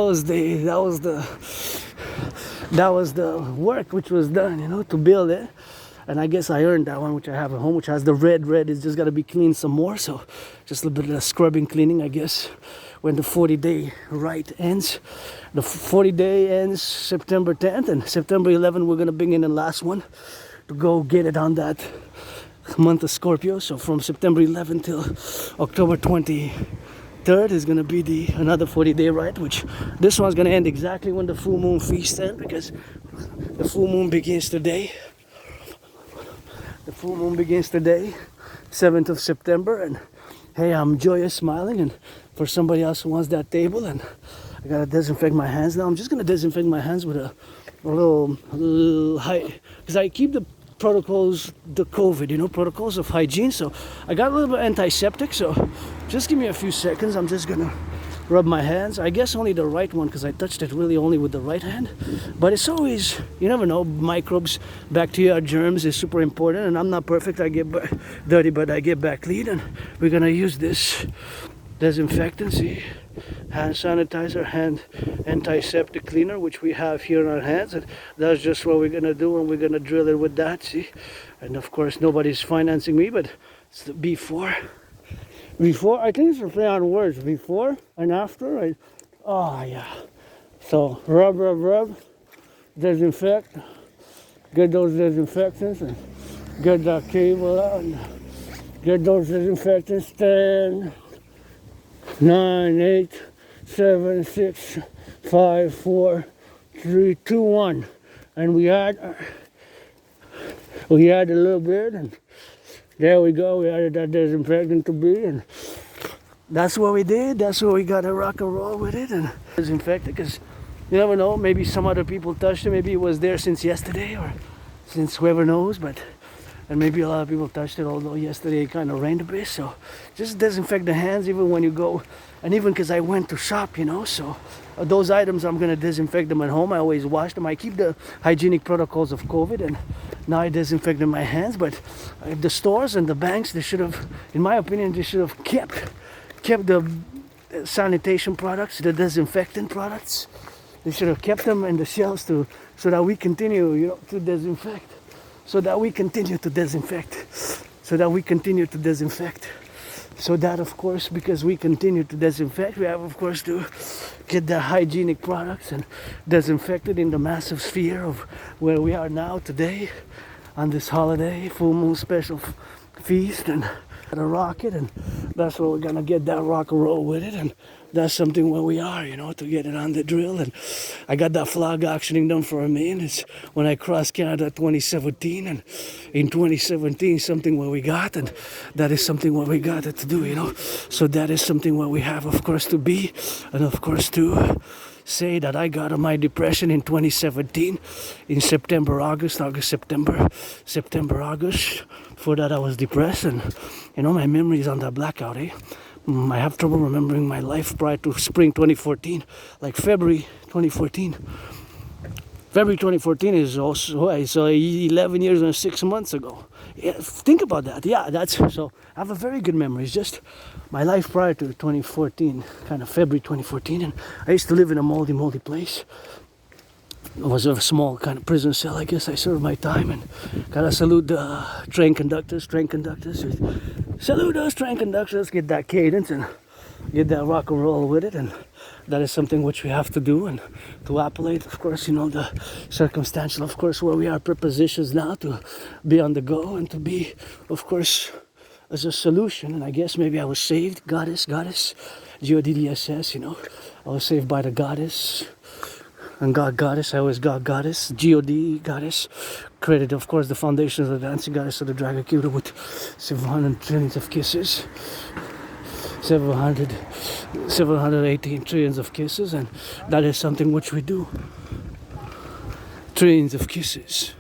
was the work which was done, you know, to build it. And I guess I earned that one, which I have at home, which has the red. It's just got to be cleaned some more, so just a little bit of scrubbing, cleaning, I guess, when the 40-day rite ends. The 40-day ends September 10th, and September 11th we're going to bring in the last one to go get it on that month of Scorpio. So from September 11th till October 23rd is going to be another 40-day rite, which this one's going to end exactly when the full moon feast ends, because the full moon begins today. The full moon begins today, 7th of September, and hey, I'm joyous, smiling, and for somebody else who wants that table, and I gotta disinfect my hands now. I'm just gonna disinfect my hands with a little high, because I keep the protocols, the COVID, protocols of hygiene. So I got a little bit antiseptic. So just give me a few seconds. I'm just gonna rub my hands. I guess only the right one, because I touched it really only with the right hand. But it's always, you never know, microbes, bacteria, germs is super important. And I'm not perfect. I get dirty, but I get back clean. And we're gonna use this disinfectant, see, hand sanitizer, hand antiseptic cleaner, which we have here in our hands, and that's just what we're gonna do, and we're gonna drill it with that, see. And of course nobody's financing me, but it's the before, I think it's a play on words, before and after. Oh yeah, so rub, disinfect, get those disinfectants and get that cable out and get those disinfectants. 10, 9, 8, 7, 6, 5, 4, 3, 2, 1. And we add a little bit, and there we go. We added that disinfectant to be, and that's what we did. That's what we got to rock and roll with it and disinfect it, because you never know. Maybe some other people touched it. Maybe it was there since yesterday or since whoever knows, and maybe a lot of people touched it, although yesterday it kind of rained a bit. So just disinfect the hands even when you go. And even because I went to shop, so those items, I'm going to disinfect them at home. I always wash them. I keep the hygienic protocols of COVID, and now I disinfect my hands. But the stores and the banks, they should have, in my opinion, they should have kept the sanitation products, the disinfectant products. They should have kept them in the shelves so that we continue, to disinfect. So that we continue to disinfect. So that, of course, because we continue to disinfect, we have, of course, to get the hygienic products and disinfect it in the massive sphere of where we are now today on this holiday, full moon special feast, and a rocket, and that's where we're gonna get that rock and roll with it, and that's something where we are, to get it on the drill. And I got that flag auctioning done for $1 million. It's when I crossed Canada 2017, and in 2017 something where we got, and that is something where we got it to do, so that is something where we have, of course, to be, and of course to say that I got my depression in 2017 in September, August. For that I was depressed, and my memories on that blackout, I have trouble remembering my life prior to spring 2014, like February 2014. February 2014 is also, so 11 years and 6 months ago. Yeah, think about that. Yeah, so I have a very good memory. It's just my life prior to 2014, kind of February 2014, and I used to live in a moldy place. It was a small kind of prison cell, I guess. I served my time, and gotta salute the train conductors. Salute those train conductors, get that cadence and get that rock and roll with it, and that is something which we have to do, and to appellate, of course, the circumstantial, of course, where we are prepositions now, to be on the go and to be, of course, as a solution. And I guess maybe I was saved, goddess, G-O-D-D-S-S, I was saved by the goddess. And God Goddess, I always God Goddess, G-O-D, Goddess. Credit, of course, the foundations of the dancing goddess of the Draconis with 700 trillions of kisses. 718 trillions of kisses, and that is something which we do. Trillions of kisses.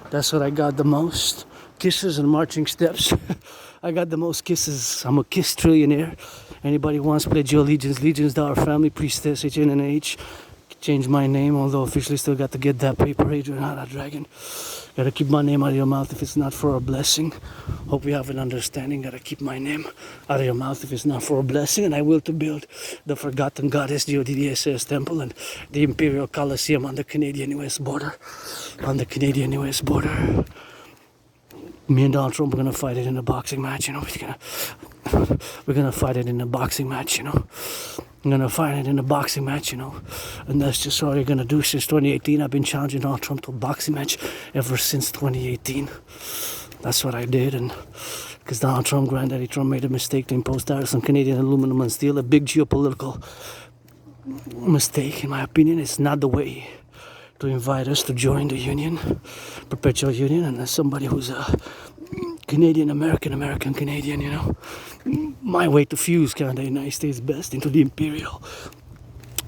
That's what I got the most. Kisses and marching steps. I got the most kisses. I'm a kiss trillionaire. Anybody wants to pledge your allegiance, our family, priestess, HNNH. Change my name, although officially still got to get that paper, Adrian, not a dragon. Gotta keep my name out of your mouth if it's not for a blessing. Hope we have an understanding. Gotta keep my name out of your mouth if it's not for a blessing. And I will to build the forgotten goddess GODDSS temple and the Imperial Coliseum on the Canadian-US border. Me and Donald Trump are gonna fight it in a boxing match, We're gonna fight it in a boxing match, I'm gonna fight it in a boxing match, And that's just what we're gonna do since 2018. I've been challenging Donald Trump to a boxing match ever since 2018. That's what I did, and because Donald Trump, Granddaddy Trump, made a mistake to impose tariffs on Canadian aluminum and steel, a big geopolitical mistake, in my opinion. It's not the way to invite us to join the union, perpetual union, and as somebody who's a Canadian American Canadian, you know, my way to fuse kind of the United States best into the Imperial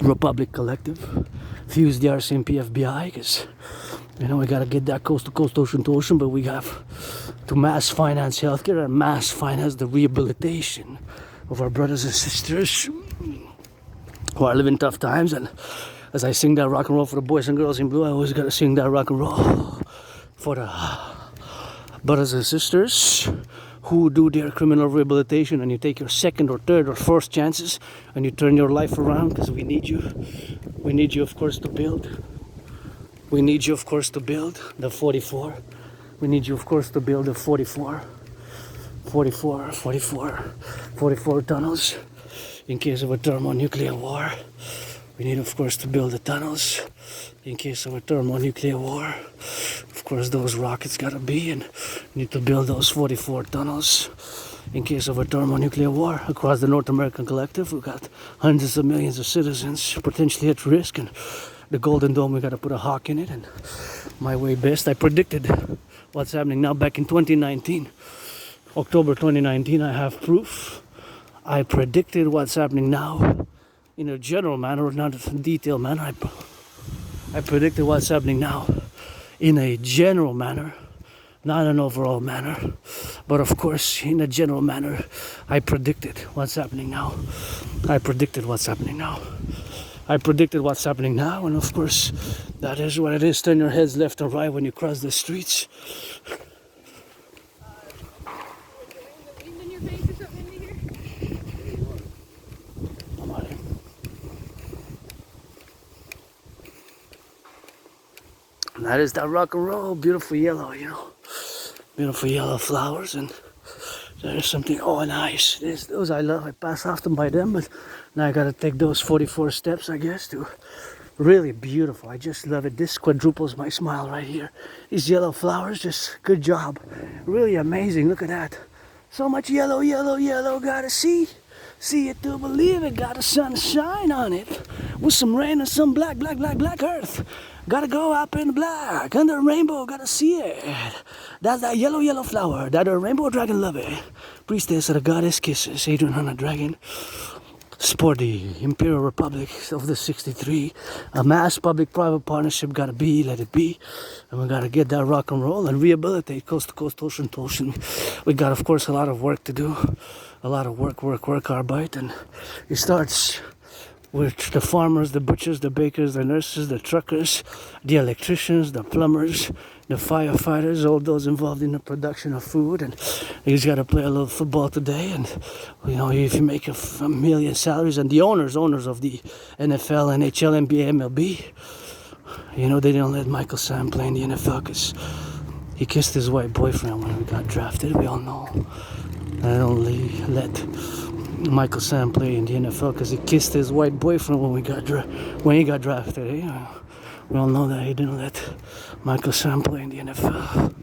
Republic Collective, fuse the RCMP FBI, because you know we gotta get that coast to coast, ocean to ocean, but we have to mass finance healthcare and mass finance the rehabilitation of our brothers and sisters who are living tough times. And as I sing that rock and roll for the boys and girls in blue, I always gotta sing that rock and roll for the brothers and sisters who do their criminal rehabilitation, and you take your second or third or fourth chances and you turn your life around, because we need you. We need you, of course, to build. We need you, of course, to build the 44. We need you, of course, to build the 44 tunnels in case of a thermonuclear war. We need, of course, to build the tunnels in case of a thermonuclear war. Of course, those rockets gotta be, and we need to build those 44 tunnels in case of a thermonuclear war. Across the North American Collective, we've got hundreds of millions of citizens potentially at risk, and the Golden Dome, we gotta put a hawk in it. And my way best, I predicted what's happening now back in 2019. October 2019, I have proof. I predicted what's happening now in a general manner, not a detailed manner. I predicted what's happening now in a general manner, not an overall manner, but of course in a general manner. I predicted what's happening now. I predicted what's happening now. I predicted what's happening now, and of course that is what it is. Turn your heads left and right when you cross the streets. And that is that rock and roll, beautiful yellow, you know, beautiful yellow flowers. And there's something, oh, nice. Those I love. I pass often by them, but now I gotta take those 44 steps, I guess, to really beautiful. I just love it. This quadruples my smile right here. These yellow flowers, just good job. Really amazing. Look at that. So much yellow, yellow, yellow. Gotta see it to believe it. Got the sunshine on it with some rain and some black earth. Gotta go up in black under a rainbow. Gotta see it. That's that yellow, yellow flower. That a rainbow dragon lover, priestess of the goddess kisses, Adrian on a dragon. Sport the Imperial Republic of the 63. A mass public-private partnership gotta be, let it be. And we gotta get that rock and roll and rehabilitate coast to coast, ocean to ocean. We got, of course, a lot of work to do. A lot of work, arbeit. And it starts with the farmers, the butchers, the bakers, the nurses, the truckers, the electricians, the plumbers, the firefighters, all those involved in the production of food. And you just got to play a little football today. And, you know, if you make a million salaries, and the owners of the NFL, NHL, NBA, MLB, you know, they didn't let Michael Sam play in the NFL because he kissed his white boyfriend when he got drafted. We all know. I only let Michael Sam play in the NFL because he kissed his white boyfriend when he got drafted. Eh? We all know that he didn't let Michael Sam play in the NFL.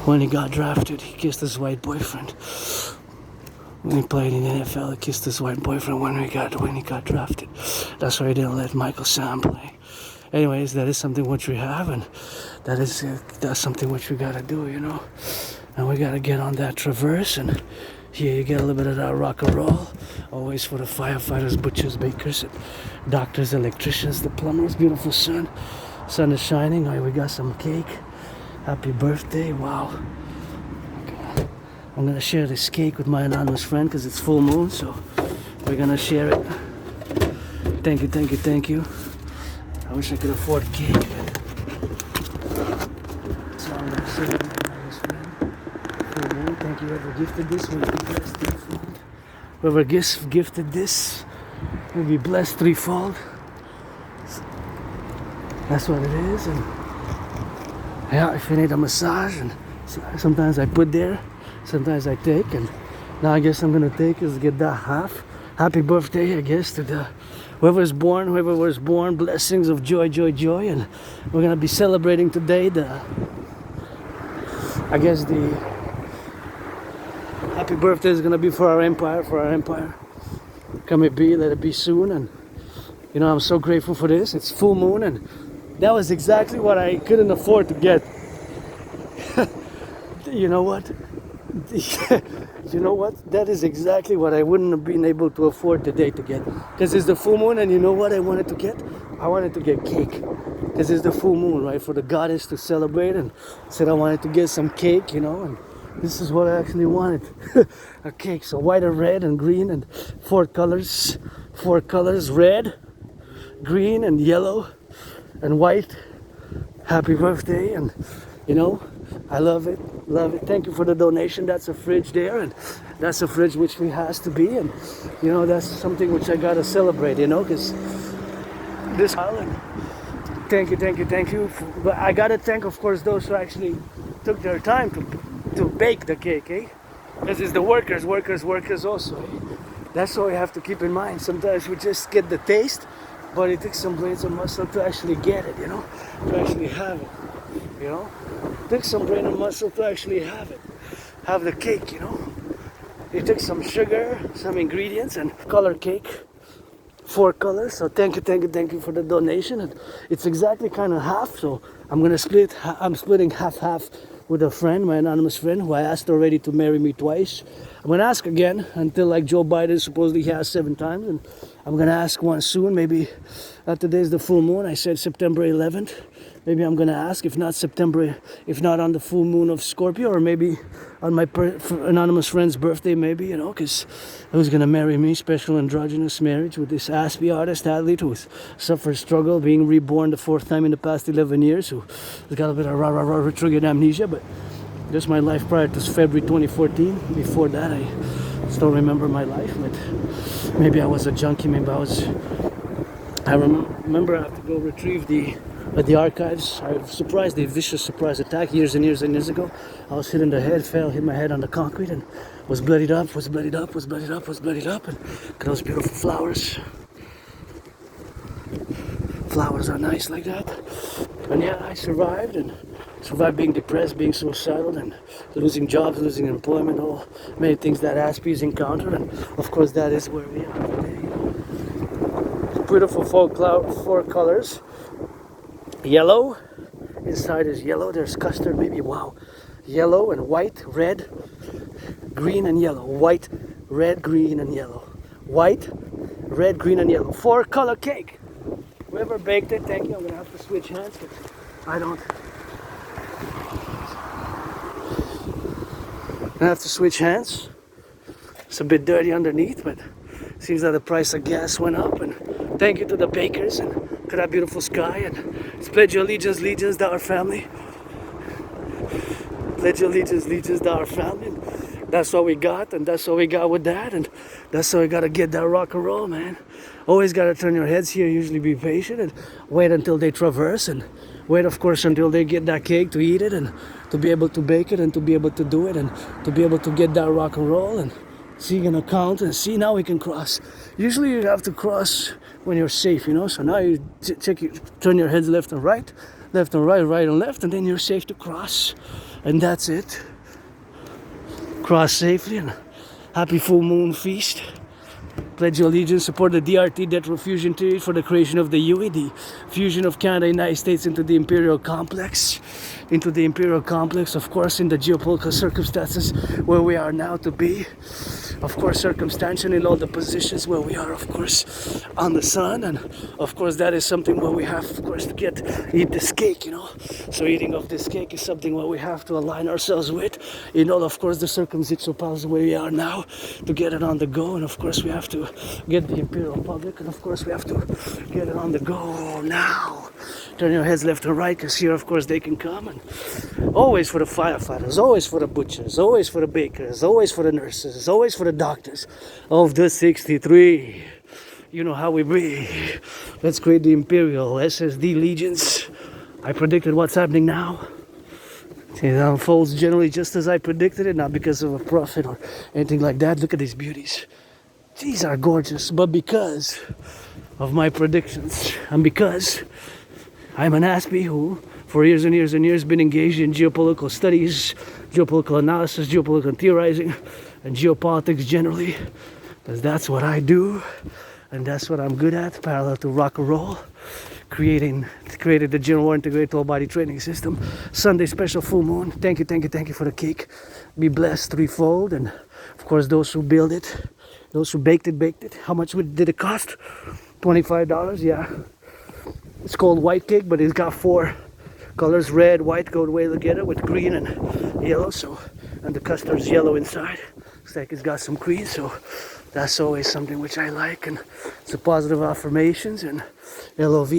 When he got drafted, he kissed his white boyfriend. When he played in the NFL, he kissed his white boyfriend when he got drafted. That's why he didn't let Michael Sam play. Anyways, that is something which we have, and that's something which we gotta do, you know. And we gotta get on that traverse, and here you get a little bit of that rock and roll. Always for the firefighters, butchers, bakers, doctors, electricians, the plumbers. Beautiful sun. Sun is shining. Oh, we got some cake. Happy birthday. Wow. Okay. I'm gonna share this cake with my anonymous friend because it's full moon, so we're gonna share it. Thank you. I wish I could afford cake. So I'm gonna share it with my anonymous friend. Thank you, whoever gifted this will be blessed threefold. Whoever gifted this will be blessed threefold. That's what it is. And yeah, if you need a massage, and sometimes I put there, sometimes I take, and now I guess I'm gonna take is get that half. Happy birthday, I guess, to whoever was born, blessings of joy, and we're gonna be celebrating today the happy birthday is gonna be for our empire. Come it be, let it be soon, and You know, I'm so grateful for this. It's full moon, and that was exactly what I couldn't afford to get. You know what? You know what? That is exactly what I wouldn't have been able to afford today to get. Because it's the full moon, and you know what I wanted to get? I wanted to get cake. Because it's the full moon, right? For the goddess to celebrate, and said I wanted to get some cake, you know, and this is what I actually wanted. A cake. So white and red and green and four colors, red, green and yellow and white. Happy birthday, and you know, I love it, love it. Thank you for the donation. That's a fridge there, and that's a fridge which we has to be, and you know, that's something which I gotta celebrate, you know, because this island. Thank you. But I gotta thank, of course, those who actually took their time to bake the cake, eh? Because it's the workers also. Eh? That's what we have to keep in mind. Sometimes we just get the taste, but it takes some brains and muscle to actually get it, you know, to actually have it, you know. It takes some brain and muscle to actually have it, have the cake, you know. It takes some sugar, some ingredients, and color cake. 4 colors. So thank you for the donation. And it's exactly kind of half, so I'm gonna split. I'm splitting half with a friend, my anonymous friend, who I asked already to marry me twice. I'm gonna ask again until like Joe Biden supposedly has 7 times, and I'm gonna ask once soon. Maybe today's the full moon. I said September 11th. Maybe I'm gonna ask, if not September, if not on the full moon of Scorpio, or maybe on my anonymous friend's birthday, maybe, you know, because who's gonna marry me? Special androgynous marriage with this N.A.C.W.P artist athlete who's suffered struggle being reborn the 4th time in the past 11 years, who's got a bit of retrograde amnesia, but just my life prior to February 2014. Before that, I still remember my life, but maybe I was a junkie, I remember I have to go retrieve the archives. I was surprised, a vicious surprise attack years and years ago. I was hit in the head, hit my head on the concrete, and was bloodied up, and those beautiful flowers. Flowers are nice like that. And yeah, I survived, and survived being depressed, being suicidal, and losing jobs, losing employment, all many things that N.A.C.W.P's encountered, and of course that is where we are today. Beautiful 4 colors. Yellow, inside is yellow, there's custard maybe, wow. Yellow and white, red, green and yellow. White, red, green and yellow. White, red, green and yellow. 4 color cake. Whoever baked it, thank you. I'm gonna have to switch hands because I don't. I have to switch hands. It's a bit dirty underneath, but seems that the price of gas went up, and thank you to the bakers and to that beautiful sky, and it's pledge your allegiance to our family. Pledge your allegiance to our family. And that's what we got, and that's what we got with that, and that's why we gotta get that rock and roll, man. Always gotta turn your heads here, usually be patient, and wait until they traverse, and wait, of course, until they get that cake to eat it, and to be able to bake it, and to be able to do it, and to be able to get that rock and roll, and see, you're gonna count and see, now we can cross. Usually you have to cross when you're safe, you know, so now you turn your heads left and right, right and left, and then you're safe to cross, and that's it. Cross safely, and happy full moon feast. Pledge your allegiance, support the DRT, debt refusion theory, for the creation of the UE, the fusion of Canada and United States into the Imperial complex, of course, in the geopolitical circumstances where we are now to be, of course, circumstantial in all the positions where we are, of course, on the sun, and of course that is something where we have, of course, to eat this cake, you know. So eating of this cake is something where we have to align ourselves with, in all, of course, the circumstantial powers where we are now, to get it on the go, and of course we have to get the Imperial Publik, and of course we have to get it on the go now. Turn your heads left and right, because here, of course, they can come, and always for the firefighters, always for the butchers, always for the bakers, always for the nurses, always for the doctors of the 63. You know how we be. Let's create the Imperial SSD legions. I predicted what's happening now. It unfolds generally just as I predicted it, not because of a prophet or anything like that. Look at these beauties. These are gorgeous, but because of my predictions, and because I'm an N.A.C.W.P who, for years and years and years, been engaged in geopolitical studies, geopolitical analysis, geopolitical theorizing, and geopolitics generally, because that's what I do. And that's what I'm good at, parallel to Rock&Roll. Created the general integrated whole body training system. Sunday special full moon. Thank you for the cake. Be blessed threefold. And of course, those who build it, those who baked it. How much did it cost? $25, yeah. It's called white cake, but it's got 4 colors, red, white, go way together with green and yellow. So, and the custard's yellow inside. Looks like it's got some cream, so that's always something which I like. And it's a positive affirmations and LOVE.